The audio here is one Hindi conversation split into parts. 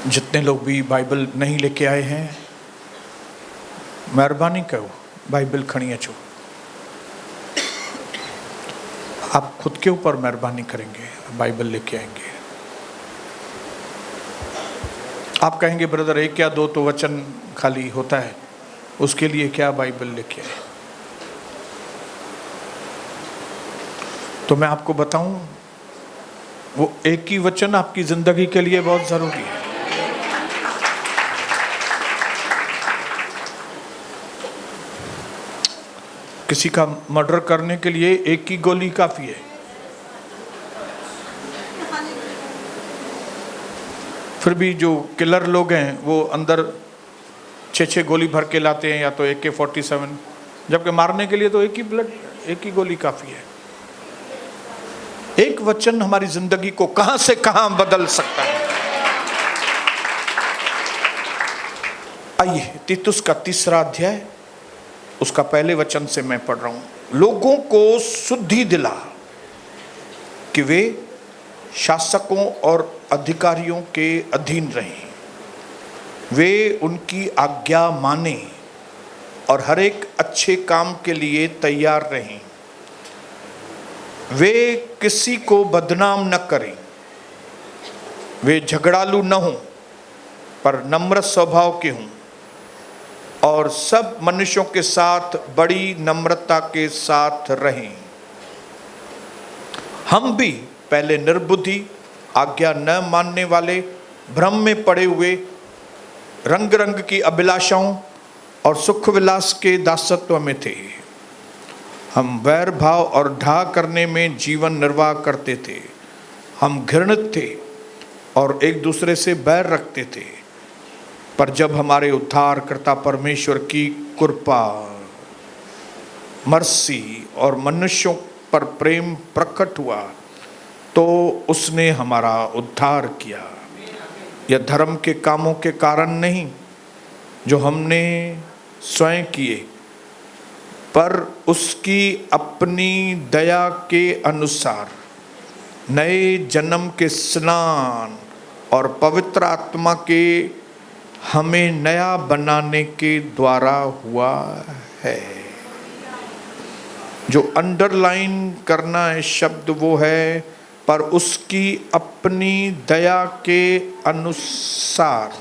जितने लोग भी बाइबल नहीं लेके आए हैं, मेहरबानी करो बाइबल खड़ी अचो। आप खुद के ऊपर मेहरबानी करेंगे, बाइबल लेके आएंगे। आप कहेंगे ब्रदर एक या दो तो वचन खाली होता है, उसके लिए क्या बाइबल लेके आए? तो मैं आपको बताऊं, वो एक ही वचन आपकी जिंदगी के लिए बहुत जरूरी है। किसी का मर्डर करने के लिए एक ही गोली काफी है। फिर भी जो किलर लोग हैं वो अंदर 6-6 गोली भर के लाते हैं, या तो AK-47, जबकि मारने के लिए तो एक ही गोली काफी है। एक वचन हमारी जिंदगी को कहां से कहां बदल सकता है। आइए तीतुस का 3रा अध्याय, उसका पहले वचन से मैं पढ़ रहा हूं। लोगों को शुद्धि दिला कि वे शासकों और अधिकारियों के अधीन रहें, वे उनकी आज्ञा माने और हर एक अच्छे काम के लिए तैयार रहें। वे किसी को बदनाम न करें, वे झगड़ालू न हों पर नम्र स्वभाव के हों और सब मनुष्यों के साथ बड़ी नम्रता के साथ रहें। हम भी पहले निर्बुद्धि, आज्ञा न मानने वाले, भ्रम में पड़े हुए, रंग रंग की अभिलाषाओं और सुख विलास के दासत्व में थे। हम वैर भाव और ढा करने में जीवन निर्वाह करते थे। हम घृणित थे और एक दूसरे से बैर रखते थे। पर जब हमारे उद्धारकर्ता परमेश्वर की कृपा, मर्सी और मनुष्यों पर प्रेम प्रकट हुआ तो उसने हमारा उद्धार किया। यह धर्म के कामों के कारण नहीं जो हमने स्वयं किए, पर उसकी अपनी दया के अनुसार नए जन्म के स्नान और पवित्र आत्मा के हमें नया बनाने के द्वारा हुआ है। जो अंडरलाइन करना है शब्द वो है, पर उसकी अपनी दया के अनुसार।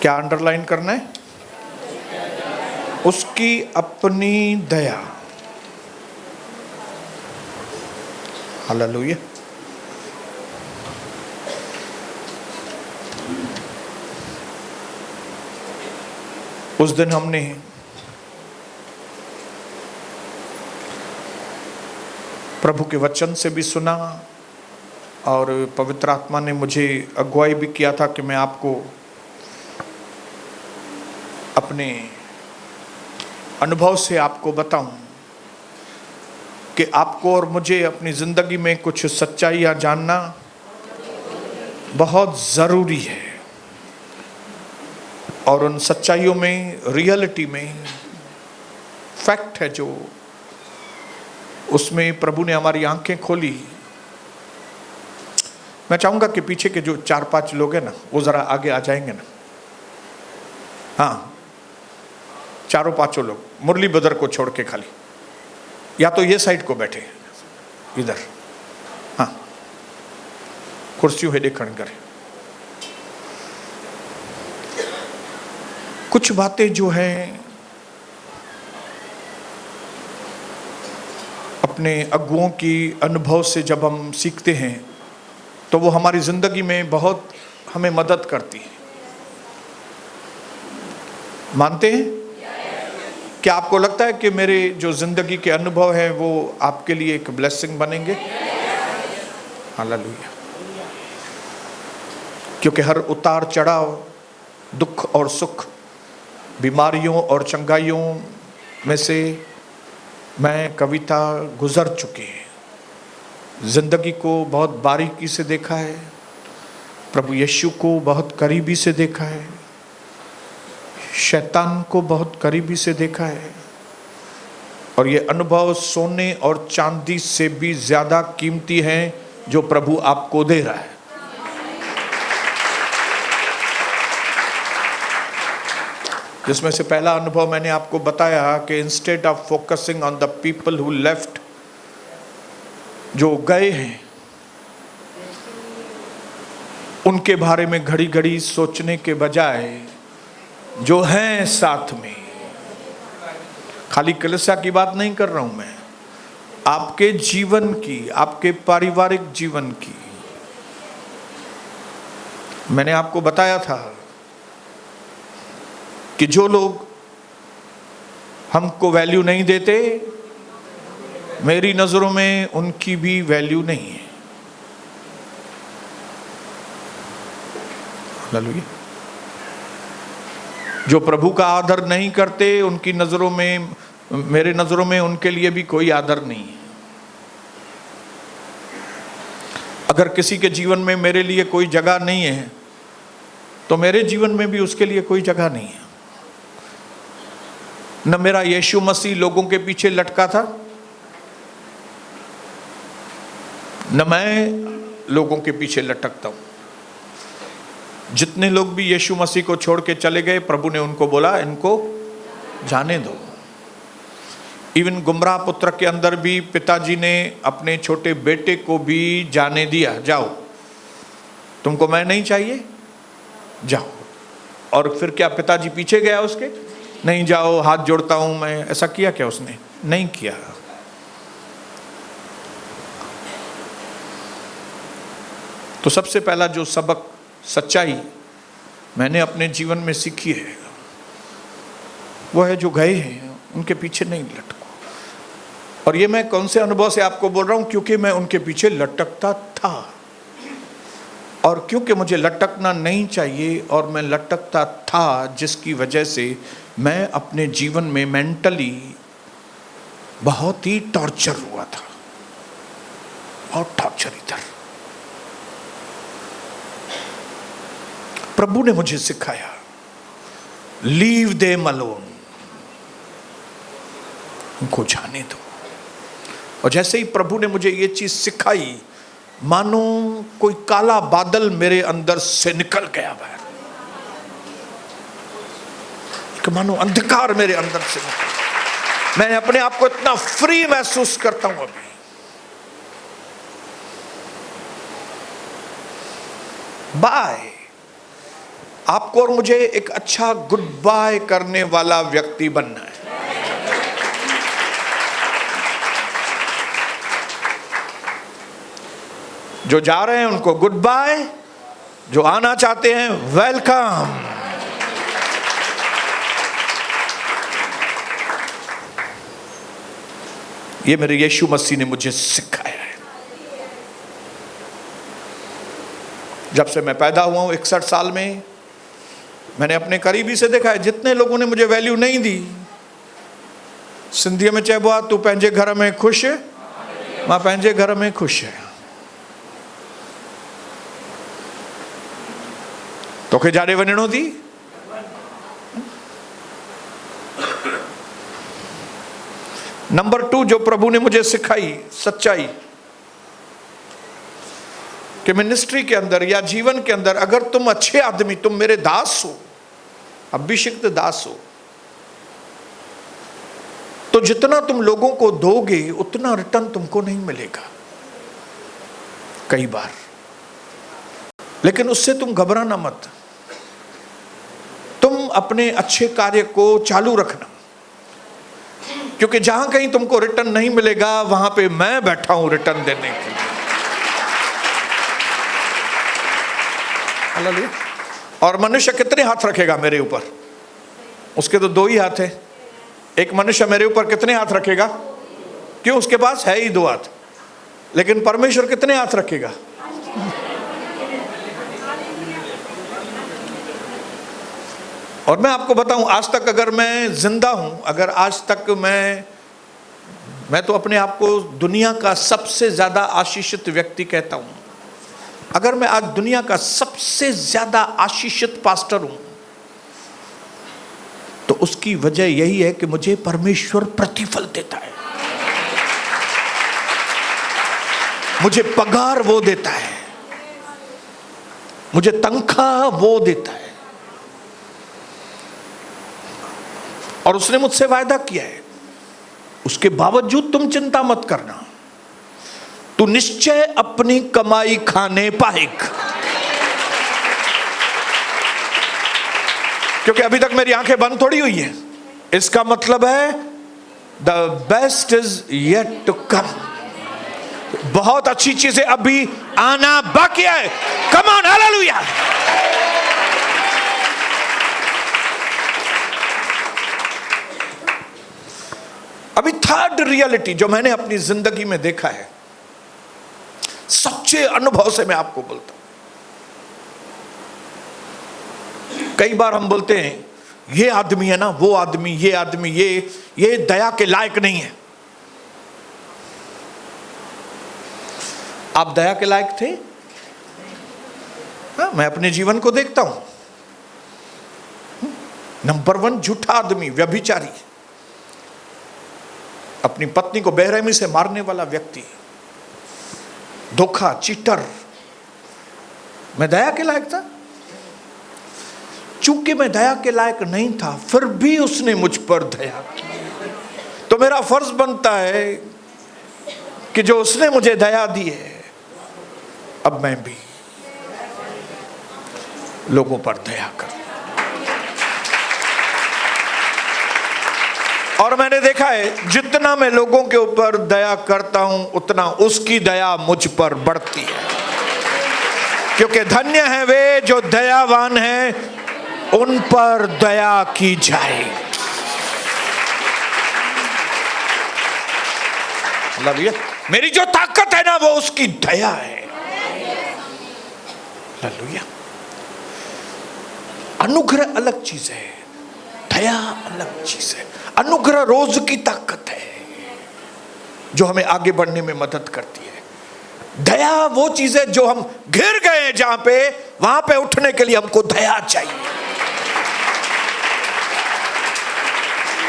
क्या अंडरलाइन करना है? उसकी अपनी दया। हालेलुया। उस दिन हमने प्रभु के वचन से भी सुना और पवित्र आत्मा ने मुझे अगुवाई भी किया था कि मैं आपको अपने अनुभव से आपको बताऊं कि आपको और मुझे अपनी जिंदगी में कुछ सच्चाइयां जानना बहुत जरूरी है। और उन सच्चाइयों में, रियलिटी में, फैक्ट है जो, उसमें प्रभु ने हमारी आंखें खोली। मैं चाहूंगा कि पीछे के जो 4-5 लोग हैं ना, वो जरा आगे आ जाएंगे ना। हाँ, 4-5 लोग, मुरली बदर को छोड़ के खाली, या तो ये साइड को बैठे इधर। हाँ, कुर्सियों हेडे खड़े करें। कुछ बातें जो हैं अपने अगुओं की अनुभव से जब हम सीखते हैं तो वो हमारी जिंदगी में बहुत हमें मदद करती है। मानते हैं? क्या आपको लगता है कि मेरे जो जिंदगी के अनुभव हैं वो आपके लिए एक ब्लेसिंग बनेंगे? हालेलुया। क्योंकि हर उतार चढ़ाव, दुख और सुख, बीमारियों और चंगाइयों में से मैं, कविता, गुजर चुके हैं। जिंदगी को बहुत बारीकी से देखा है, प्रभु यीशु को बहुत करीबी से देखा है, शैतान को बहुत करीबी से देखा है। और ये अनुभव सोने और चांदी से भी ज्यादा कीमती हैं जो प्रभु आपको दे रहा है। जिसमें से पहला अनुभव मैंने आपको बताया कि instead of focusing on the people who left, जो गए हैं, उनके बारे में घड़ी घड़ी सोचने के बजाय जो हैं साथ में, खाली कलीसिया की बात नहीं कर रहा हूं मैं, आपके जीवन की, आपके पारिवारिक जीवन की। मैंने आपको बताया था कि जो लोग हमको वैल्यू नहीं देते, मेरी नजरों में उनकी भी वैल्यू नहीं है। हालेलुया। जो प्रभु का आदर नहीं करते, उनकी नजरों में, मेरे नजरों में उनके लिए भी कोई आदर नहीं है। अगर किसी के जीवन में मेरे लिए कोई जगह नहीं है, तो मेरे जीवन में भी उसके लिए कोई जगह नहीं है। न मेरा यीशु मसीह लोगों के पीछे लटका था, न मैं लोगों के पीछे लटकता हूं। जितने लोग भी यीशु मसीह को छोड़ के चले गए, प्रभु ने उनको बोला, इनको जाने दो। इवन गुमराह पुत्र के अंदर भी पिताजी ने अपने छोटे बेटे को भी जाने दिया, जाओ, तुमको मैं नहीं चाहिए, जाओ। और फिर क्या पिताजी पीछे गया उसके? नहीं, जाओ, हाथ जोड़ता हूं मैं। ऐसा किया क्या उसने? नहीं किया। तो सबसे पहला जो सबक, सच्चाई मैंने अपने जीवन में सीखी है, वो है जो गए हैं उनके पीछे नहीं लटको। और ये मैं कौन से अनुभव से आपको बोल रहा हूं? क्योंकि मैं उनके पीछे लटकता था, और क्योंकि मुझे लटकना नहीं चाहिए और मैं लटकता था, जिसकी वजह से मैं अपने जीवन में मेंटली बहुत ही टॉर्चर हुआ था, बहुत टॉर्चर इधर। प्रभु ने मुझे सिखाया, लीव देम अलोन, उनको जाने दो। और जैसे ही प्रभु ने मुझे ये चीज सिखाई, मानो कोई काला बादल मेरे अंदर से निकल गया बाहर, कि मानो अंधकार मेरे अंदर से निकल। मैं अपने आप को इतना फ्री महसूस करता हूं अभी। बाय, आपको और मुझे एक अच्छा गुड बाय करने वाला व्यक्ति बनना है। जो जा रहे हैं उनको गुड बाय, जो आना चाहते हैं वेलकम। ये मेरे यीशु मसीह ने मुझे सिखाया है। जब से मैं पैदा हुआ हूं 61 साल में, मैंने अपने करीबी से देखा है, जितने लोगों ने मुझे वैल्यू नहीं दी, सिंधी में चइबो आहे, तू पंहिंजे घर में खुश, मां पंहिंजे घर में खुश है। तोखे जाॾे वञिणो थी? नंबर 2 जो प्रभु ने मुझे सिखाई सच्चाई, कि मिनिस्ट्री के अंदर या जीवन के अंदर, अगर तुम अच्छे आदमी, तुम मेरे दास हो, अभिषिक्त दास हो, तो जितना तुम लोगों को दोगे उतना रिटर्न तुमको नहीं मिलेगा कई बार। लेकिन उससे तुम घबराना मत, तुम अपने अच्छे कार्य को चालू रखना, क्योंकि जहां कहीं तुमको रिटर्न नहीं मिलेगा, वहां पे मैं बैठा हूं रिटर्न देने के लिए। हालेलुया। और मनुष्य कितने हाथ रखेगा मेरे ऊपर? उसके तो 2 ही हाथ है। एक मनुष्य मेरे ऊपर कितने हाथ रखेगा? क्यों? उसके पास है ही 2 हाथ। लेकिन परमेश्वर कितने हाथ रखेगा? और मैं आपको बताऊं, आज तक अगर मैं जिंदा हूं, अगर आज तक मैं तो अपने आप को दुनिया का सबसे ज्यादा आशीषित व्यक्ति कहता हूं। अगर मैं आज दुनिया का सबसे ज्यादा आशीषित पास्टर हूं, तो उसकी वजह यही है कि मुझे परमेश्वर प्रतिफल देता है। मुझे पगार वो देता है, मुझे तनख्वाह वो देता है। और उसने मुझसे वायदा किया है, उसके बावजूद तुम चिंता मत करना, तू निश्चय अपनी कमाई खाने पाएगा। क्योंकि अभी तक मेरी आंखें बंद थोड़ी हुई है, इसका मतलब है the best is yet to come. बहुत अच्छी चीजें अभी आना बाकी है। Come on, hallelujah. अभी थर्ड रियलिटी जो मैंने अपनी जिंदगी में देखा है, सच्चे अनुभव से मैं आपको बोलता हूं। कई बार हम बोलते हैं ये आदमी है ना, वो आदमी, ये आदमी, ये दया के लायक नहीं है। आप दया के लायक थे? हाँ, मैं अपने जीवन को देखता हूं। नंबर 1 झूठा आदमी, व्यभिचारी, अपनी पत्नी को बेरहमी से मारने वाला व्यक्ति, धोखा, चीटर। मैं दया के लायक था? चूंकि मैं दया के लायक नहीं था, फिर भी उसने मुझ पर दया की, तो मेरा फर्ज बनता है कि जो उसने मुझे दया दी है, अब मैं भी लोगों पर दया करूं। और मैंने देखा है, जितना मैं लोगों के ऊपर दया करता हूं, उतना उसकी दया मुझ पर बढ़ती है। क्योंकि धन्य है वे जो दयावान हैं, उन पर दया की जाए। मतलब मेरी जो ताकत है ना, वो उसकी दया है। हालेलुया। अनुग्रह अलग चीज है, दया अलग चीज है। अनुग्रह रोज की ताकत है जो हमें आगे बढ़ने में मदद करती है। दया वो चीज है जो हम गिर गए जहां पे, वहां पे उठने के लिए हमको दया चाहिए।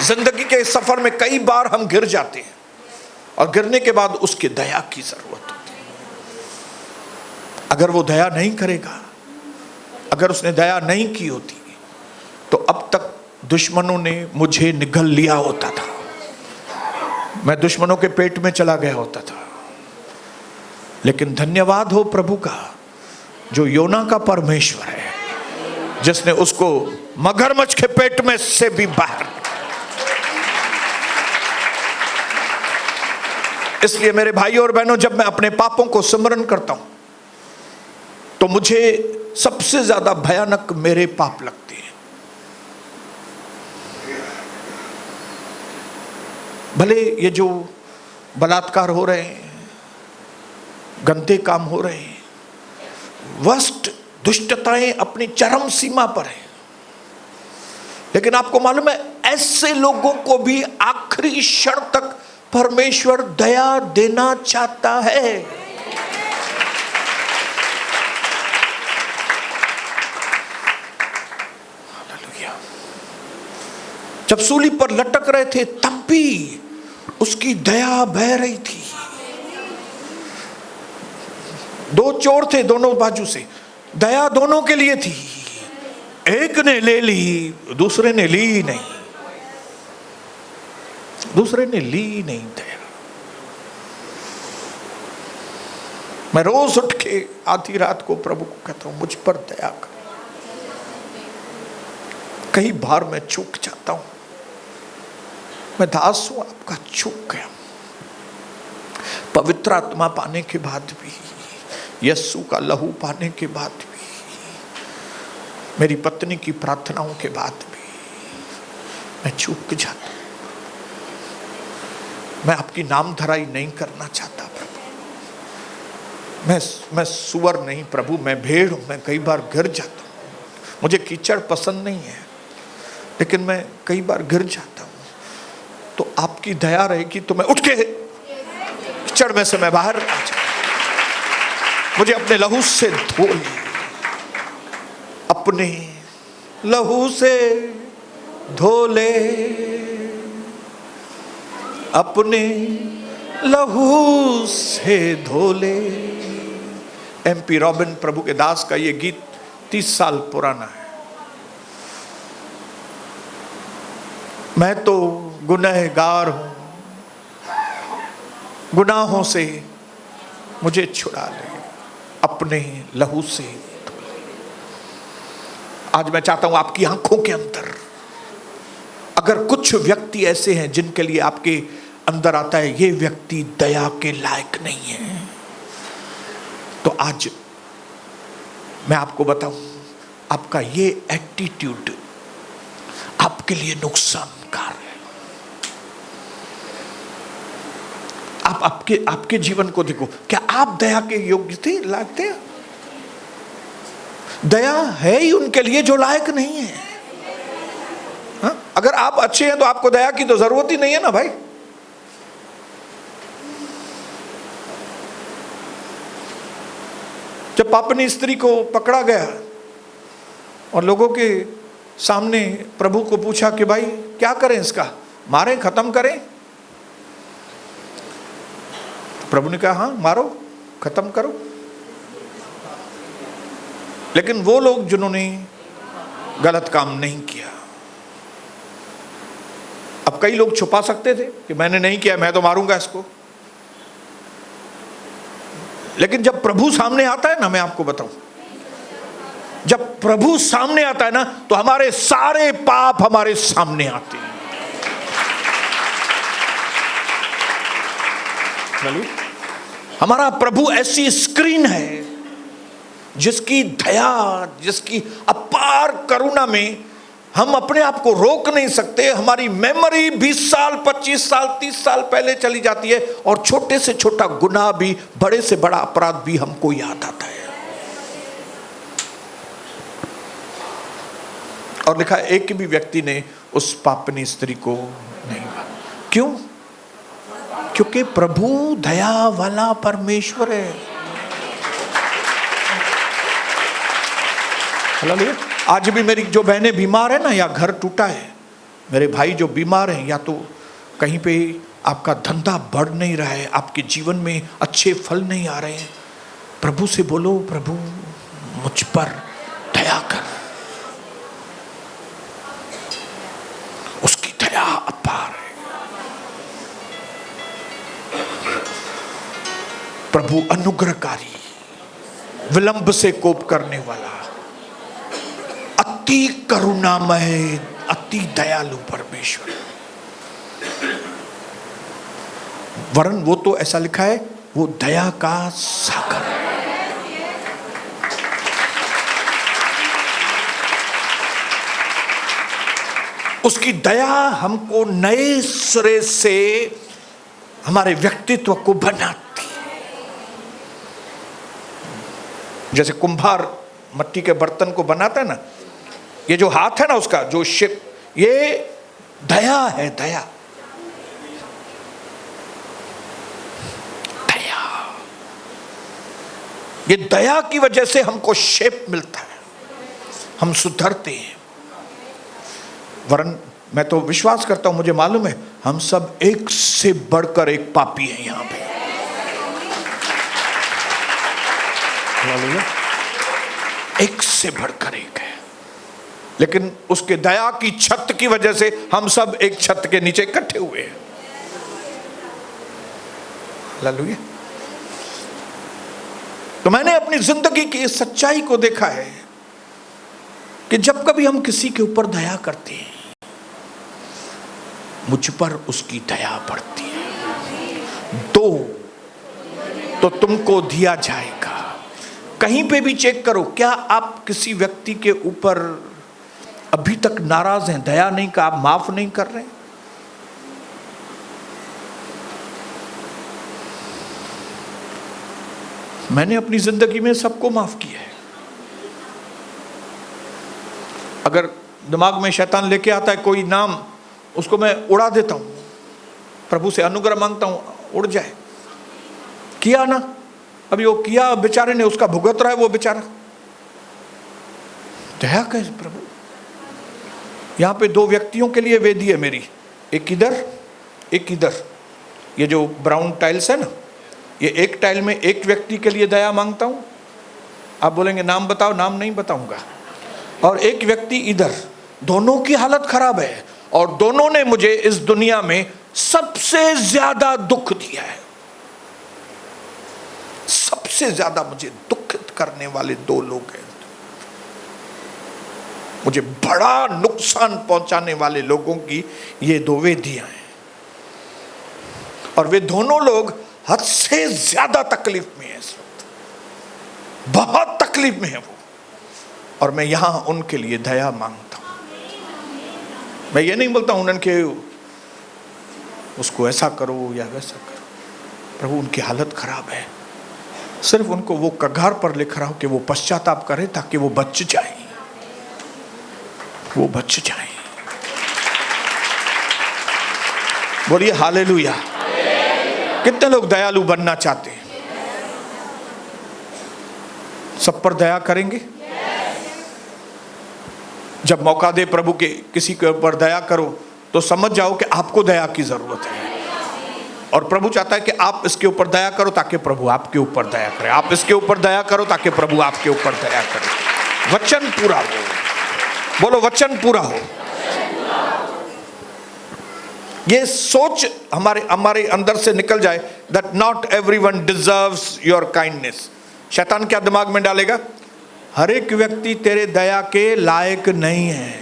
जिंदगी के सफर में कई बार हम गिर जाते हैं और गिरने के बाद उसकी दया की जरूरत होती है। अगर वो दया नहीं करेगा, अगर उसने दया नहीं की होती, तो अब तक दुश्मनों ने मुझे निगल लिया होता था, मैं दुश्मनों के पेट में चला गया होता था। लेकिन धन्यवाद हो प्रभु का, जो योना का परमेश्वर है, जिसने उसको मगरमच्छ के पेट में से भी बाहर। इसलिए मेरे भाइयों और बहनों, जब मैं अपने पापों को स्मरण करता हूं, तो मुझे सबसे ज्यादा भयानक मेरे पाप लगते हैं। भले ये जो बलात्कार हो रहे हैं, गंदे काम हो रहे हैं, वर्स्ट दुष्टताएं अपनी चरम सीमा पर है, लेकिन आपको मालूम है, ऐसे लोगों को भी आखिरी क्षण तक परमेश्वर दया देना चाहता है। हालेलुया। जब सूली पर लटक रहे थे, तब भी उसकी दया बह रही थी। 2 चोर थे दोनों बाजू से, दया दोनों के लिए थी। एक ने ले ली, दूसरे ने ली नहीं, दूसरे ने ली नहीं दया। मैं रोज उठ के आधी रात को प्रभु को कहता हूं, मुझ पर दया कर। कई बार मैं चूक जाता हूं, मैं दास हूं आपका, चूक गया। पवित्र आत्मा पाने के बाद भी, यीशु का लहू पाने के बाद भी, मेरी पत्नी की प्रार्थनाओं के बाद भी मैं चूक जाता हूं। मैं आपकी नाम धराई नहीं करना चाहता प्रभु। मैं सुअर नहीं प्रभु, मैं भेड़ हूं। मैं कई बार गिर जाता हूं, मुझे कीचड़ पसंद नहीं है, लेकिन मैं कई बार गिर जाता हूं। तो आपकी दया रहेगी तो मैं उठ के कीचड़ में से मैं बाहर आ जाऊं। मुझे अपने लहू से धो ले, अपने लहू से धो ले, अपने लहू से धो ले। MP रॉबिन प्रभु के दास का ये गीत 30 साल पुराना है। मैं तो गुनहगार हूं, गुनाहों से मुझे छुड़ा ले, अपने लहू से धो ले। आज मैं चाहता हूं आपकी आंखों के अंदर अगर कुछ व्यक्ति ऐसे हैं जिनके लिए आपके अंदर आता है ये व्यक्ति दया के लायक नहीं है, तो आज मैं आपको बताऊं आपका ये एटीट्यूड आपके लिए नुकसानकार है। आप आपके जीवन को देखो, क्या आप दया के योग्य थे, लायक थे? दया है ही उनके लिए जो लायक नहीं है। हा? अगर आप अच्छे हैं तो आपको दया की तो जरूरत ही नहीं है ना भाई। जब पापनी स्त्री को पकड़ा गया और लोगों के सामने प्रभु को पूछा कि भाई क्या करें, इसका मारें, खत्म करें? प्रभु ने कहा हाँ मारो, खत्म करो। लेकिन वो लोग जिन्होंने गलत काम नहीं किया, अब कई लोग छुपा सकते थे कि मैंने नहीं किया, मैं तो मारूंगा इसको। लेकिन जब प्रभु सामने आता है ना, मैं आपको बताऊं, जब प्रभु सामने आता है ना तो हमारे सारे पाप हमारे सामने आते हैं। हमारा प्रभु ऐसी स्क्रीन है जिसकी दया, जिसकी अपार करुणा में हम अपने आप को रोक नहीं सकते। हमारी मेमोरी 20 साल, 25 साल, 30 साल पहले चली जाती है और छोटे से छोटा गुनाह भी, बड़े से बड़ा अपराध भी हमको याद आता है। और लिखा एक भी व्यक्ति ने उस पापनी स्त्री को नहीं मारा। क्यों? क्योंकि प्रभु दया वाला परमेश्वर है। हालेलुया। आज भी मेरी जो बहनें बीमार है ना, या घर टूटा है, मेरे भाई जो बीमार हैं, या तो कहीं पे आपका धंधा बढ़ नहीं रहा है, आपके जीवन में अच्छे फल नहीं आ रहे हैं, प्रभु से बोलो प्रभु मुझ पर दया कर। उसकी दया अपार है। प्रभु अनुग्रहकारी, विलंब से कोप करने वाला, अति करुणामय, अति दयालु परमेश्वर। वरन वो तो ऐसा लिखा है, वो दया का सागर है। उसकी दया हमको नए सिरे से हमारे व्यक्तित्व को बनाती है। जैसे कुंभार मट्टी के बर्तन को बनाता है ना, ये जो हाथ है ना उसका जो शेप, ये दया है। दया, दया, ये दया की वजह से हमको शेप मिलता है, हम सुधरते हैं। वरन मैं तो विश्वास करता हूं, मुझे मालूम है हम सब एक से बढ़कर एक पापी हैं यहां पे। एक से बढ़कर एक है, लेकिन उसके दया की छत की वजह से हम सब एक छत के नीचे इकट्ठे हुए हैं। हालेलुया। तो मैंने अपनी जिंदगी की इस सच्चाई को देखा है कि जब कभी हम किसी के ऊपर दया करते हैं, मुझ पर उसकी दया बढ़ती है। दो तो तुमको दिया जाएगा। कहीं पे भी चेक करो, क्या आप किसी व्यक्ति के ऊपर अभी तक नाराज हैं, दया नहीं का, आप माफ नहीं कर रहे? मैंने अपनी जिंदगी में सबको माफ किया है। अगर दिमाग में शैतान लेके आता है कोई नाम, उसको मैं उड़ा देता हूं, प्रभु से अनुग्रह मांगता हूं उड़ जाए। किया ना, अभी वो किया बेचारे ने, उसका भुगत रहा है वो बेचारा। दया कैसे प्रभु? यहां पे दो व्यक्तियों के लिए वेदी है मेरी, एक इधर एक इधर। ये जो ब्राउन टाइल्स है ना, ये एक टाइल में एक व्यक्ति के लिए दया मांगता हूँ। आप बोलेंगे नाम बताओ, नाम नहीं बताऊंगा। और एक व्यक्ति इधर, दोनों की हालत खराब है और दोनों ने मुझे इस दुनिया में सबसे ज्यादा दुख दिया है। सबसे ज्यादा मुझे दुखित करने वाले दो लोग हैं, मुझे बड़ा नुकसान पहुंचाने वाले लोगों की ये दो वेदियां हैं। और वे दोनों लोग हद से ज्यादा तकलीफ में हैं इस वक्त, बहुत तकलीफ में है वो। और मैं यहां उनके लिए दया मांगता हूं। मैं ये नहीं बोलता हूं उनके उसको ऐसा करो या वैसा करो। प्रभु उनकी हालत खराब है, सिर्फ उनको वो कगार पर लिख रहा हो कि वो पश्चाताप करें ताकि वो बच जाए, वो बच जाए। बोलिए हालेलुया। कितने लोग दयालु बनना चाहते हैं? सब पर दया करेंगे? जब मौका दे प्रभु के किसी के ऊपर दया करो तो समझ जाओ कि आपको दया की जरूरत है। और प्रभु चाहता है कि आप इसके ऊपर दया करो ताकि प्रभु आपके ऊपर दया करे। आप इसके ऊपर दया करो ताकि प्रभु आपके ऊपर दया करे। वचन पूरा हो। बोलो वचन पूरा हो। ये सोच हमारे अंदर से निकल जाए that not everyone deserves your kindness। शैतान क्या दिमाग में डालेगा? हर एक व्यक्ति तेरे दया के लायक नहीं है,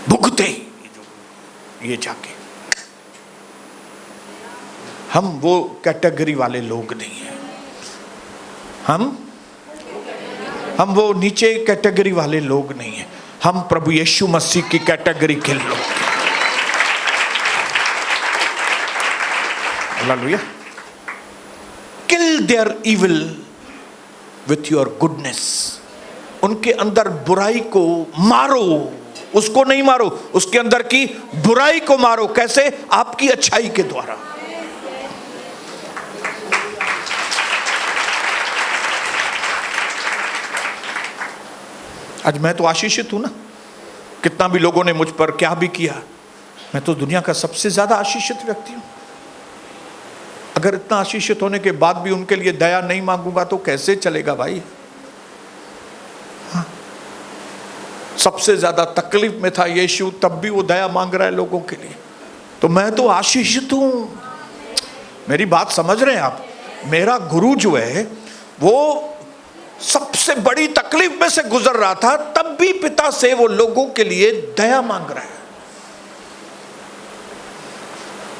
भुगते ये जाके। हम वो कैटेगरी वाले लोग नहीं हैं। हम वो नीचे कैटेगरी वाले लोग नहीं हैं। हम प्रभु यीशु मसीह की कैटेगरी के लोग। Hallelujah. Kill their evil with your goodness. उनके अंदर बुराई को मारो, उसको नहीं मारो, उसके अंदर की बुराई को मारो। कैसे? आपकी अच्छाई के द्वारा। आज मैं तो आशीषित हूं ना, कितना भी लोगों ने मुझ पर क्या भी किया, मैं तो दुनिया का सबसे ज्यादा आशीषित व्यक्ति हूं। अगर इतना आशीषित होने के बाद भी उनके लिए दया नहीं मांगूंगा तो कैसे चलेगा भाई? हाँ। सबसे ज्यादा तकलीफ में था यीशु, तब भी वो दया मांग रहा है लोगों के लिए। तो मैं तो आशीषित हूं। मेरी बात समझ रहे हैं आप? मेरा गुरु जो है वो सबसे बड़ी तकलीफ में से गुजर रहा था, तब भी पिता से वो लोगों के लिए दया मांग रहा है।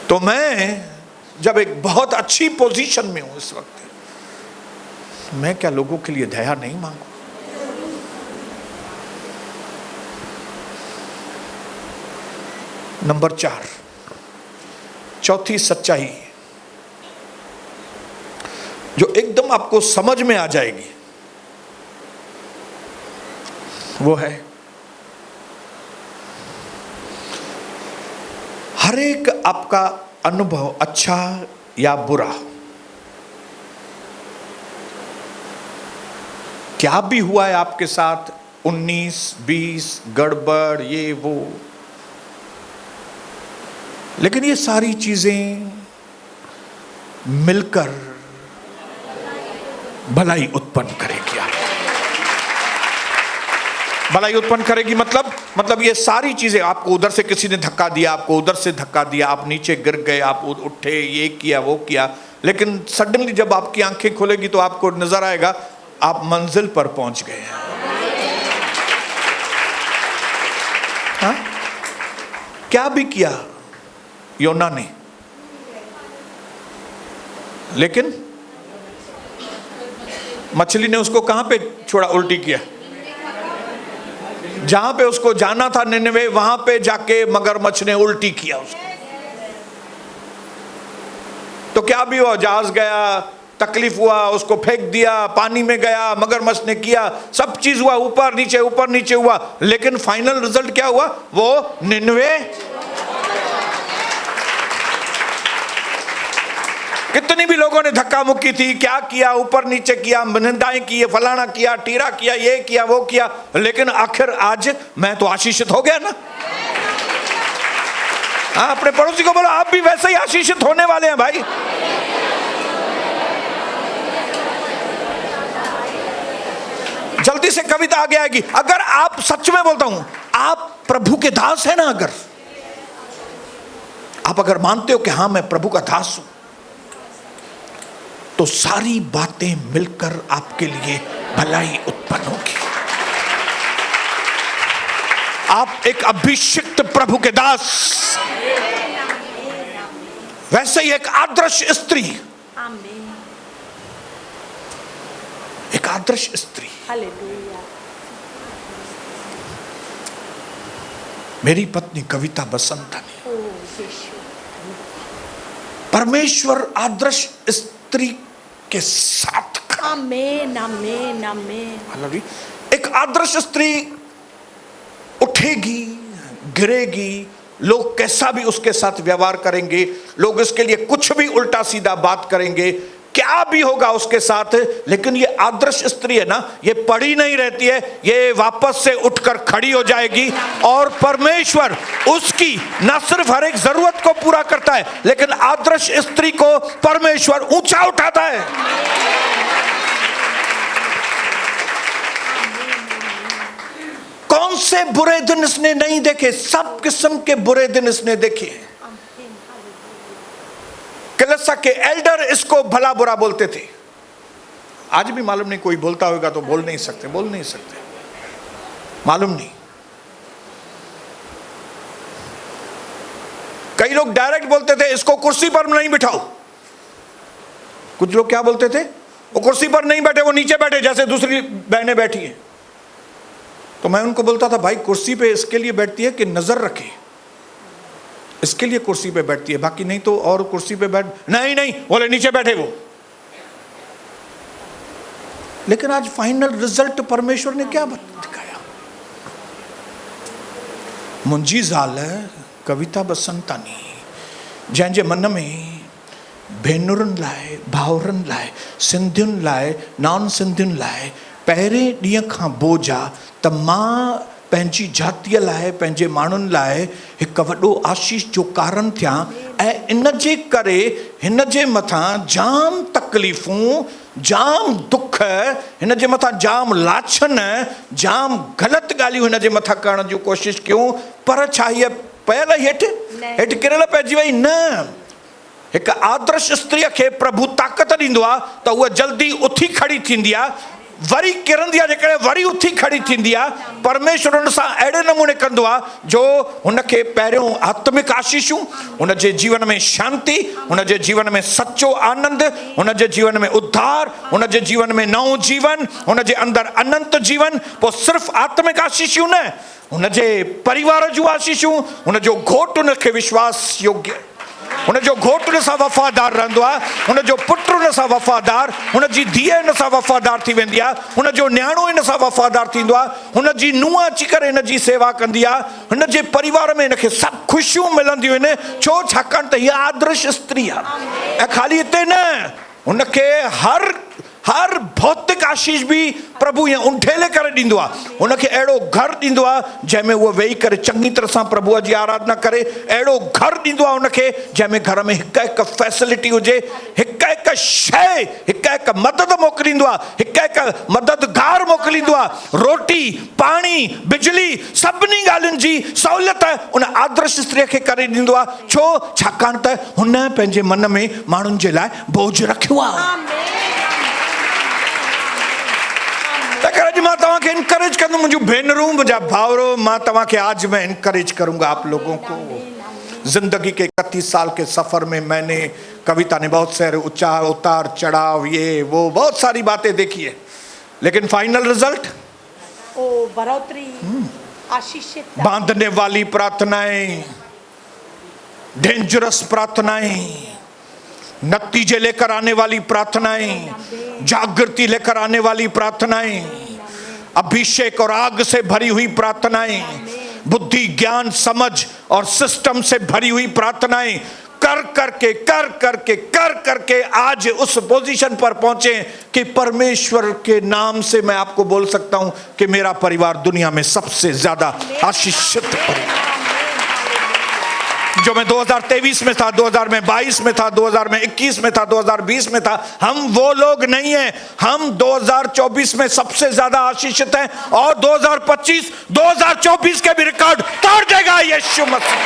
तो मैं जब एक बहुत अच्छी पोजीशन में हूं इस वक्त, मैं क्या लोगों के लिए दया नहीं मांगू? नंबर 4, चौथी सच्चाई जो एकदम आपको समझ में आ जाएगी, वो है हर एक आपका अनुभव अच्छा या बुरा, क्या भी हुआ है आपके साथ, 19-20 गड़बड़ ये वो, लेकिन ये सारी चीजें मिलकर भलाई उत्पन्न करेगी। आप भलाई उत्पन्न करेगी मतलब ये सारी चीजें, आपको उधर से किसी ने धक्का दिया, आपको उधर से धक्का दिया, आप नीचे गिर गए, आप उठे, ये किया वो किया, लेकिन सडनली जब आपकी आंखें खुलेगी तो आपको नजर आएगा आप मंजिल पर पहुंच गए हैं। हाँ? क्या भी किया योना ने, लेकिन मछली ने उसको कहां पे छोड़ा? उल्टी किया। जहां पे उसको जाना था निनवे, वहां पे जाके मगरमच्छ ने उल्टी किया उसको। तो क्या भी हुआ, जहाज गया, तकलीफ हुआ, उसको फेंक दिया, पानी में गया, मगरमच्छ ने किया, सब चीज हुआ, ऊपर नीचे हुआ, लेकिन फाइनल रिजल्ट क्या हुआ? वो निनवे। कितनी भी लोगों ने धक्का मुक्की थी, क्या किया, ऊपर नीचे किया, निंदाएं की, फलाना किया, टीरा किया, ये किया वो किया, लेकिन आखिर आज मैं तो आशीषित हो गया ना। हाँ, अपने पड़ोसी को बोलो आप भी वैसे ही आशीषित होने वाले हैं भाई। जल्दी से कविता आगे आएगी। अगर आप, सच में बोलता हूं, आप प्रभु के दास हैं ना, अगर आप अगर मानते हो कि हाँ मैं प्रभु का दास हूं, तो सारी बातें मिलकर आपके लिए भलाई उत्पन्न होगी। आप एक अभिषिक्त प्रभु के दास, वैसे ही एक आदर्श स्त्री, एक आदर्श स्त्री। मेरी पत्नी कविता बसंतानी, परमेश्वर आदर्श स्त्री के साथ। आमीन, आमीन, आमीन। एक आदर्श स्त्री उठेगी, गिरेगी, लोग कैसा भी उसके साथ व्यवहार करेंगे, लोग इसके लिए कुछ भी उल्टा सीधा बात करेंगे, क्या भी होगा उसके साथ, लेकिन ये आदर्श स्त्री है ना, ये पड़ी नहीं रहती है, ये वापस से उठकर खड़ी हो जाएगी और परमेश्वर उसकी न सिर्फ हर एक जरूरत को पूरा करता है, लेकिन आदर्श स्त्री को परमेश्वर ऊंचा उठाता है। कौन से बुरे दिन इसने नहीं देखे, सब किस्म के बुरे दिन इसने देखे। कलीसिया के एल्डर इसको भला बुरा बोलते थे, आज भी मालूम नहीं, कोई बोलता होगा तो बोल नहीं सकते, मालूम नहीं। कई लोग डायरेक्ट बोलते थे इसको कुर्सी पर नहीं बिठाओ। कुछ लोग क्या बोलते थे, वो कुर्सी पर नहीं बैठे, वो नीचे बैठे जैसे दूसरी बहनें बैठी हैं। तो मैं उनको बोलता था भाई कुर्सी पे इसके लिए बैठती है कि नजर रखे, इसके लिए कुर्सी पे बैठती है, बाकी नहीं तो और कुर्सी पे बैठ, नहीं बोले नीचे बैठे वो। लेकिन आज फाइनल रिजल्ट परमेश्वर ने क्या दिखाया। मुंजी ज़ाल कविता बसंतानी जंहिंजे मन में भेनरुनि लाइ, भाउरनि लाइ, सिंधियुनि लाइ, नॉन सिंधियुनि लाइ पहिरें ॾींहं खां बोझ आहे त मां पंहिंजी जातीअ लाइ, पंहिंजे माण्हुनि लाइ हिकु वॾो आशीष जो कारण थियां, ऐं इन जे करे हिन जे मथां जाम तकलीफ़ूं, जाम दुख, हिन जे मथां जाम लाछन, जाम ग़लति ॻाल्हियूं हिन जे मथां करण जूं कोशिशि कयूं, पर छा हीअ पयल हेठि किरल पइजी वई? न। हिकु आदर्श स्त्रीअ खे प्रभु ताक़त ॾींदो आहे त उहा जल्दी उथी खड़ी थींदी आहे, वरी किरंदी आहे, जेकॾहिं वरी उथी खड़ी थींदी आहे। परमेश्वर हुन सां अहिड़े नमूने कंदो आहे जो हुनखे पहिरियों आत्मिक आशीषूं, हुन जे जीवन में शांति, हुन जे जीवन में सच्चो आनंद, हुन जे जीवन में उद्धार, हुन जे जीवन में नओं जीवन, हुन जे अंदरि अनंत जीवन। पोइ सिर्फ़ आत्मिक आशीषूं न, हुन जे परिवार जूं आशीषूं, हुन जो घोटु हुनखे विश्वास योग्य, हुन जो घोटु हुन सां वफ़ादार रहंदो आहे, हुन जो पुटु हुन सां वफ़ादार, हुन जी धीअ हिन सां वफ़ादार थी वेंदी आहे, हुन जो न्याणो हिन सां वफ़ादार थींदो आहे, हुन जी नुंहुं अची करे हिन जी सेवा कंदी आहे, हुन जे परिवार में हिनखे सभु ख़ुशियूं मिलंदियूं आहिनि। छो? छाकाणि त हीअ आदर्श स्त्री आहे। ऐं ख़ाली हिते न, हुनखे हर भौतिक आशीष भी प्रभु ईअं उंडेले करे ॾींदो आहे। हुनखे अहिड़ो घर ॾींदो आहे जंहिंमें उहो वेही करे चङी तरह सां प्रभुअ जी आराधना करे, अहिड़ो घर ॾींदो आहे हुनखे जंहिंमें घर में हिकु हिकु फैसिलिटी हुजे, हिकु हिकु शइ, हिकु हिकु मदद मोकिलींदो आहे, हिकु हिकु मददगार मोकिलींदो आहे। रोटी, पाणी, बिजली, सभिनी ॻाल्हियुनि जी सहूलियत उन आदर्श स्त्रीअ खे करे ॾींदो आहे। छो? छाकाणि त हुन पंहिंजे मन में माण्हुनि जे लाइ बोझ रखियो आहे। अॼु मां तव्हांखे इनकरेज कंदुमि, मुंहिंजूं भेनरूं, मुंहिंजा भाउरो, मां तव्हांखे आज मैं इनकरेज करूंगा आप लोगों को। जिंदगी के 31 साल के सफर में मैंने, कविता ने बहुत सारे उतार चढ़ाव, ये वो बहुत सारी बातें देखी है, लेकिन फाइनल रिजल्ट बढ़ोतरी, आशीषित, बांधने वाली प्रार्थनाएं, डेंजरस प्रार्थनाएं, नतीजे लेकर आने वाली प्रार्थनाएं, जागृति लेकर आने वाली प्रार्थनाएं, अभिषेक और आग से भरी हुई प्रार्थनाएं, बुद्धि, ज्ञान, समझ और सिस्टम से भरी हुई प्रार्थनाएं कर करके आज उस पोजीशन पर पहुंचे कि परमेश्वर के नाम से मैं आपको बोल सकता हूं कि मेरा परिवार दुनिया में सबसे ज्यादा आशीषित परिवार। जो मैं 2023 में था, 2022 में था, 2021 में था, 2020 में था, हम वो लोग नहीं हैं। हम 2024 में सबसे ज्यादा आशीषित हैं और 2025 2024 के भी रिकॉर्ड तोड़ देगा यीशु मसीह।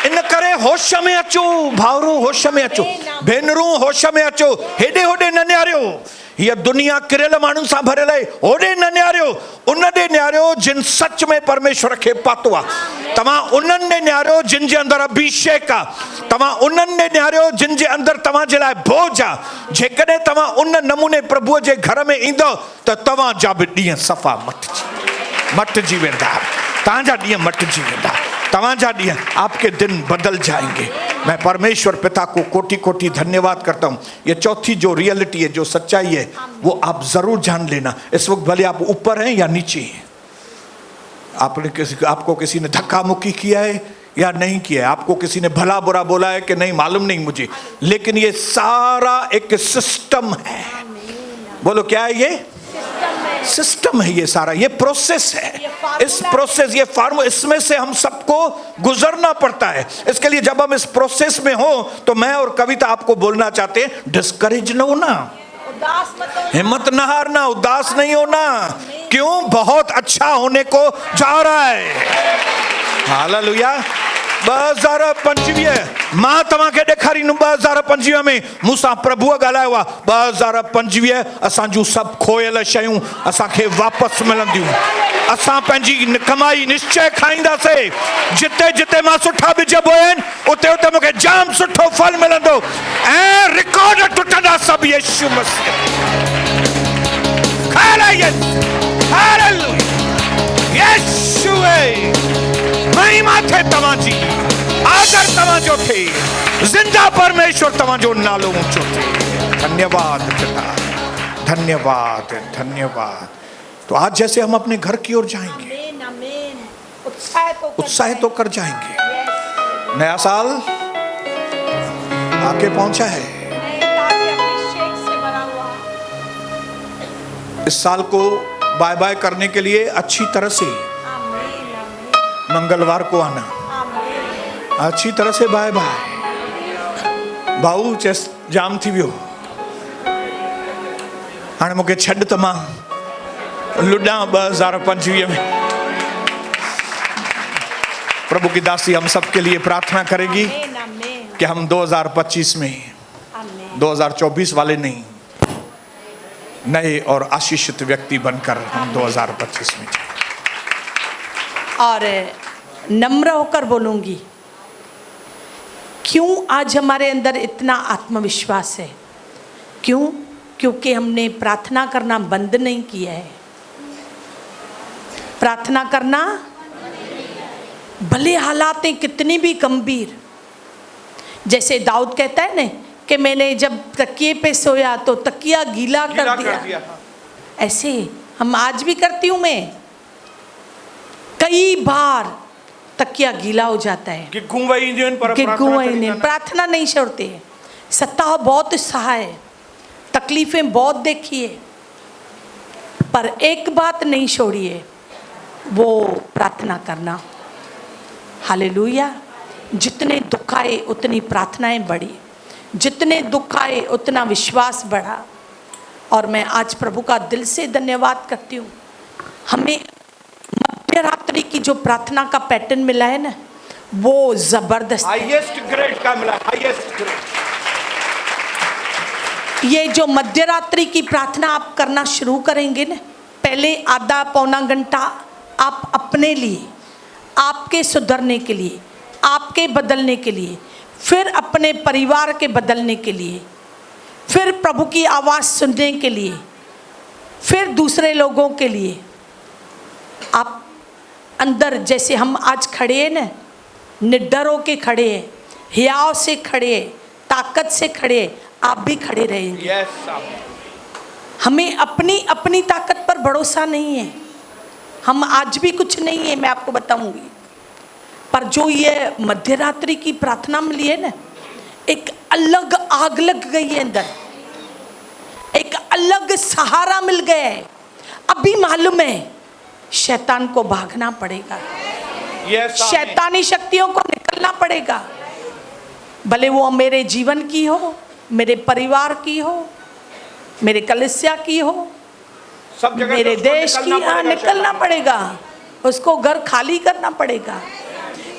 इन करे होश में अचो भावरो, होश में अचो भेनरू, होश में अचो। हेॾे होॾे न निहारियो, ये दुनिया किरियल माण्हुनि सां भरियल आहे, होॾे न निहारियो, उन ॾे निहारियो जिन सच में परमेश्वर खे पातो आहे। तव्हां उन्हनि ॾे निहारियो जिन जे अंदरि अभिषेक आहे, तव्हां उन्हनि ॾे निहारियो जिन जे अंदरि तव्हां जे लाइ भोज आहे। जेकॾहिं तव्हां उन नमूने प्रभुअ जे घर में ईंदव त तव्हांजा बि ॾींहं सफ़ा मटिजी वेंदा, तव्हांजा ॾींहं मटिजी वेंदा, तव्हांजा ॾींहं आपके दिन बदल जाएंगे। मैं परमेश्वर पिता को कोटि कोटि धन्यवाद करता हूँ। ये चौथी जो रियलिटी है, जो सच्चाई है, वो आप जरूर जान लेना। इस वक्त भले आप ऊपर हैं या नीचे हैं, आपको किसी ने धक्का मुक्की किया है या नहीं किया है, आपको किसी ने भला बुरा बोला है कि नहीं मालूम नहीं मुझे, लेकिन ये सारा एक सिस्टम है। बोलो क्या है ये? सिस्टम है, ये सारा ये प्रोसेस है। इस प्रोसेस, ये फार्म, इसमें से हम सबको गुजरना पड़ता है। इसके लिए जब हम इस प्रोसेस में हो तो मैं और कविता आपको बोलना चाहते हैं, डिस्करेज न होना, हिम्मत न हारना, उदास नहीं होना। क्यों? बहुत अच्छा होने को जा रहा है। हालेलुया। 2025 मां तव्हांखे ॾेखारींदुमि 2025 में मूंसां प्रभुअ ॻाल्हायो आहे। 2025 असां जूं सभु खोयल शयूं असांखे वापसि मिलंदियूं। असां पंहिंजी कमाई निश्चय खाईंदासीं। जिते जिते मां सुठा बीज बोया आहिनि उते उते मूंखे जाम सुठो फल मिलंदो ऐं रिकॉर्ड टुटंदा सभु यीशु मसीह। महिमा थे तव्हांजी, आदर तव्हांजो थे, जिंदा परमेश्वर तव्हांजो नालो ऊंचो थे। धन्यवाद पिता, धन्यवाद धन्यवाद। तो आज जैसे हम अपने घर की ओर जाएंगे, उत्साहित होकर जाएंगे। नया साल आके पहुंचा है। इस साल को बाय बाय करने के लिए अच्छी तरह से मंगलवार को आना, अच्छी तरह से बाय बाय। भाऊ चेस जाम थी वियो, हाणे मूंखे छॾ त मां लुॾां 2025 में। प्रभु की दासी हम सब के लिए प्रार्थना करेगी कि हम 2025 में 2024 वाले नहीं, नए और आशीषित व्यक्ति बनकर हम 2025 में जाए। और नम्र होकर बोलूंगी, क्यों आज हमारे अंदर इतना आत्मविश्वास है? क्यों? क्योंकि हमने प्रार्थना करना बंद नहीं किया है। प्रार्थना करना, भले हालातें कितनी भी गंभीर, जैसे दाऊद कहता है ना कि मैंने जब तकिए पे सोया तो तकिया गीला कर दिया। ऐसे हम आज भी करती हूँ मैं, कई बार तकिया गीला हो जाता है कि प्रार्थना नहीं छोड़ते। सताव बहुत सहा है, तकलीफें बहुत देखी है, पर एक बात नहीं छोड़िए, वो प्रार्थना करना। हालेलुया। जितने दुख आए उतनी प्रार्थनाएं बढ़ी, जितने दुख आए उतना विश्वास बढ़ा। और मैं आज प्रभु का दिल से धन्यवाद करती हूँ। हमें मध्य रात्रि की जो प्रार्थना का पैटर्न मिला है ना, वो जबरदस्त, हाईएस्ट ग्रेड का मिला, हाईएस्ट ग्रेड। ये जो मध्य रात्रि की प्रार्थना आप करना शुरू करेंगे ना, पहले आधा पौना घंटा आप अपने लिए, आपके सुधरने के लिए, आपके बदलने के लिए, फिर अपने परिवार के बदलने के लिए, फिर प्रभु की आवाज़ सुनने के लिए, फिर दूसरे लोगों के लिए। आप अंदर जैसे हम आज खड़े हैं ना, निडर होके खड़े हैं, हियाव से खड़े हैं, ताकत से खड़े हैं, आप भी खड़े रहेंगे। हमें अपनी अपनी ताकत पर भरोसा नहीं है, हम आज भी कुछ नहीं है, मैं आपको बताऊंगी। पर जो ये मध्य रात्रि की प्रार्थना मिली है ना, एक अलग आग लग गई है अंदर, एक अलग सहारा मिल गया है। अभी मालूम है शैतान को भागना पड़ेगा, Yes, आमीन। शैतानी शक्तियों को निकलना पड़ेगा, भले वो मेरे जीवन की हो, मेरे परिवार की हो, मेरे कलीसिया की हो, सब जगह मेरे से उसको देश की, हाँ निकलना पड़ेगा, उसको घर खाली करना पड़ेगा।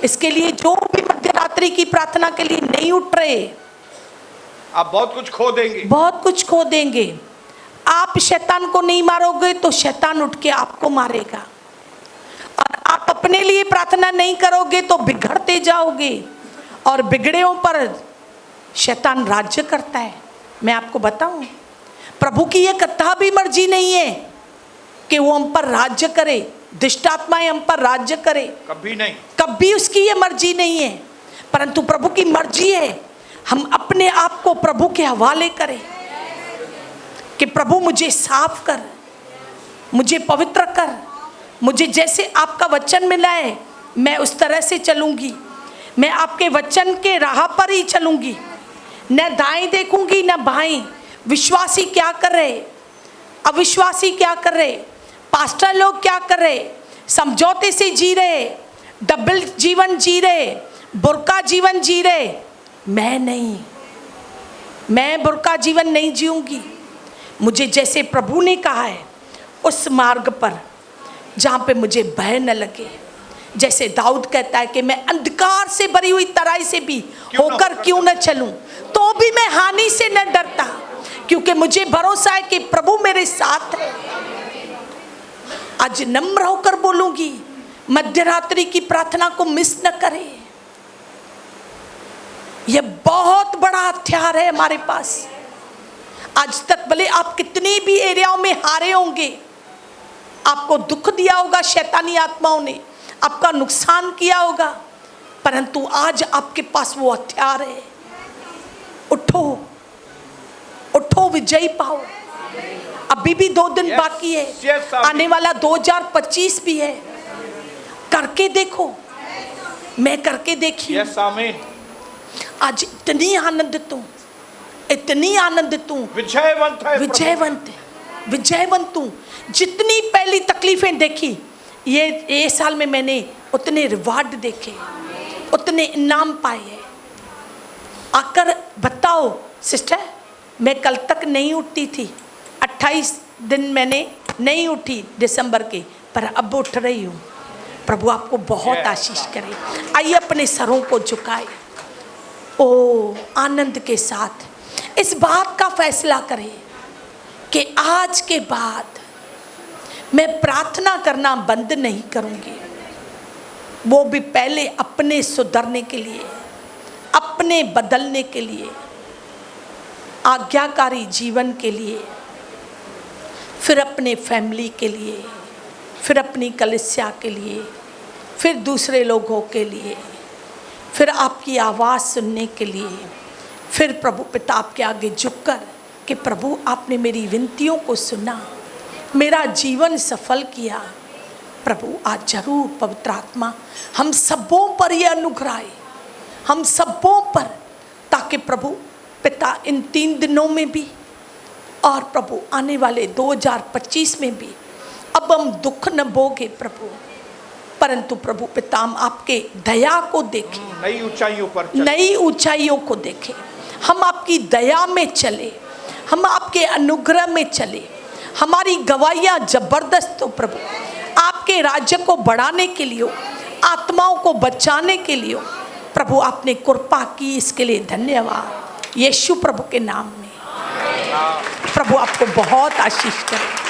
इसके लिए जो भी मध्य रात्रि की प्रार्थना के लिए नहीं उठ रहे, आप बहुत कुछ खो देंगे, बहुत कुछ खो देंगे। आप शैतान को नहीं मारोगे तो शैतान उठ के आपको मारेगा, और आप अपने लिए प्रार्थना नहीं करोगे तो बिगड़ते जाओगे, और बिगड़ेओं पर शैतान राज्य करता है। मैं आपको बताऊं, प्रभु की ये कथा भी मर्जी नहीं है कि वो हम पर राज्य करे, दुष्ट आत्माएं हम पर राज्य करे, कभी नहीं, कभी उसकी ये मर्जी नहीं है। परंतु प्रभु की मर्जी है हम अपने आप को प्रभु के हवाले करें कि प्रभु मुझे साफ कर, मुझे पवित्र कर, मुझे जैसे आपका वचन मिला है मैं उस तरह से चलूंगी, मैं आपके वचन के राह पर ही चलूंगी, न दाएं देखूंगी न बाएं। विश्वासी क्या कर रहे, अविश्वासी क्या कर रहे, पास्टर लोग क्या कर रहे, समझौते से जी रहे, डबल जीवन जी रहे, बुरका जीवन जी रहे। मैं नहीं, मैं बुरका जीवन नहीं जीऊंगी। मुझे जैसे प्रभु ने कहा है उस मार्ग पर जहाँ पे मुझे भय न लगे, जैसे दाऊद कहता है कि मैं अंधकार से भरी हुई तराई से भी होकर क्यों न चलूं, तो भी मैं हानि से न डरता, क्योंकि मुझे भरोसा है कि प्रभु मेरे साथ है। आज नम्र होकर बोलूंगी, मध्य रात्रि की प्रार्थना को मिस न करें। यह बहुत बड़ा हथियार है हमारे पास। आज तक भले आप कितनी भी एरियाओं में हारे होंगे, आपको दुख दिया होगा, शैतानी आत्माओं ने आपका नुकसान किया होगा, परंतु आज आपके पास वो हथियार है। उठो, उठो, विजयी पाओ। अभी भी 2 दिन बाकी है, आने वाला 2025 भी है। करके देखो, मैं करके देखी, आज इतनी आनंदित हूँ, इतनी आनंदित हूँ, विजयवंत विजयवंत हूँ। जितनी पहली तकलीफें देखी, ये साल में मैंने उतने रिवार्ड देखे, उतने इनाम पाए हैं। आकर बताओ सिस्टर, मैं कल तक नहीं उठती थी, 28 दिन मैंने नहीं उठी दिसंबर के, पर अब उठ रही हूँ। प्रभु आपको बहुत आशीष करे। आइए अपने सरों को झुकाए, ओ आनंद के साथ इस बात का फैसला करें कि आज के बाद मैं प्रार्थना करना बंद नहीं करूंगी, वो भी पहले अपने सुधरने के लिए, अपने बदलने के लिए, आज्ञाकारी जीवन के लिए, फिर अपने फैमिली के लिए, फिर अपनी कलीसिया के लिए, फिर दूसरे लोगों के लिए, फिर आपकी आवाज़ सुनने के लिए, फिर प्रभु पिता आपके आगे झुककर कि प्रभु आपने मेरी विनतियों को सुना, मेरा जीवन सफल किया। प्रभु आज जरूर पवित्र आत्मा हम सबों पर यह अनुग्रह है, हम सबों पर, ताकि प्रभु पिता इन 3 दिनों में भी और प्रभु आने वाले 2025 में भी अब हम दुख न भोगे प्रभु, परंतु प्रभु पिता हम आपके दया को देखें, नई ऊंचाइयों पर, नई ऊंचाइयों को देखें। हम आपकी दया में चले, हम आपके अनुग्रह में चले। हमारी गवाहियाँ जबरदस्त हो प्रभु, आपके राज्य को बढ़ाने के लिए हो, आत्माओं को बचाने के लिए हो। प्रभु आपने कृपा की, इसके लिए धन्यवाद। यीशु प्रभु के नाम में प्रभु आपको बहुत आशीष करे।